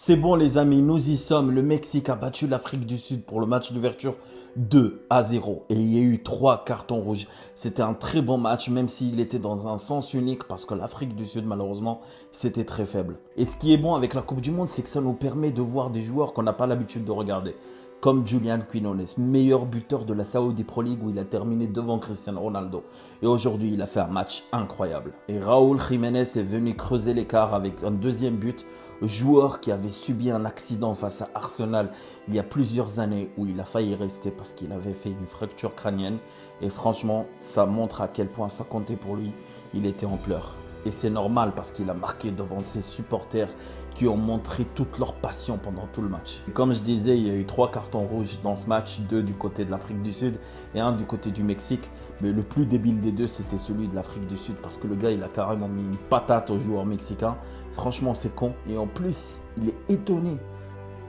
C'est bon les amis, nous y sommes. Le Mexique a battu l'Afrique du Sud pour le match d'ouverture 2-0. Et il y a eu 3 cartons rouges. C'était un très bon match, même s'il était dans un sens unique, parce que l'Afrique du Sud, malheureusement, c'était très faible. Et ce qui est bon avec la Coupe du Monde, c'est que ça nous permet de voir des joueurs qu'on n'a pas l'habitude de regarder. Comme Julian Quinones, meilleur buteur de la Saudi Pro League où il a terminé devant Cristiano Ronaldo. Et aujourd'hui, il a fait un match incroyable. Et Raúl Jiménez est venu creuser l'écart avec un deuxième but. Joueur qui avait subi un accident face à Arsenal il y a plusieurs années où il a failli rester parce qu'il avait fait une fracture crânienne. Et franchement, ça montre à quel point ça comptait pour lui. Il était en pleurs. Et c'est normal parce qu'il a marqué devant ses supporters qui ont montré toute leur passion pendant tout le match. Et comme je disais, il y a eu 3 cartons rouges dans ce match, 2 du côté de l'Afrique du Sud et 1 du côté du Mexique. Mais le plus débile des deux, c'était celui de l'Afrique du Sud parce que le gars, il a carrément mis une patate aux joueurs mexicains. Franchement, c'est con. Et en plus, il est étonné.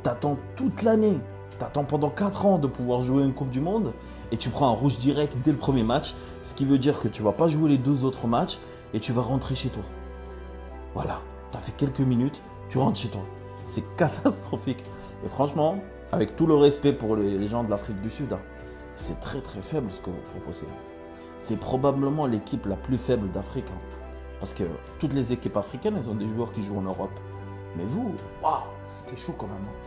T'attends toute l'année. T'attends pendant 4 ans de pouvoir jouer une Coupe du Monde et tu prends un rouge direct dès le premier match. Ce qui veut dire que tu vas pas jouer les 12 autres matchs et tu vas rentrer chez toi. Voilà, tu as fait quelques minutes, tu rentres chez toi. C'est catastrophique. Et franchement, avec tout le respect pour les gens de l'Afrique du Sud, hein, c'est très très faible ce que vous proposez. C'est probablement l'équipe la plus faible d'Afrique. Hein, parce que toutes les équipes africaines, elles ont des joueurs qui jouent en Europe. Mais vous, waouh, c'était chaud quand même. Hein.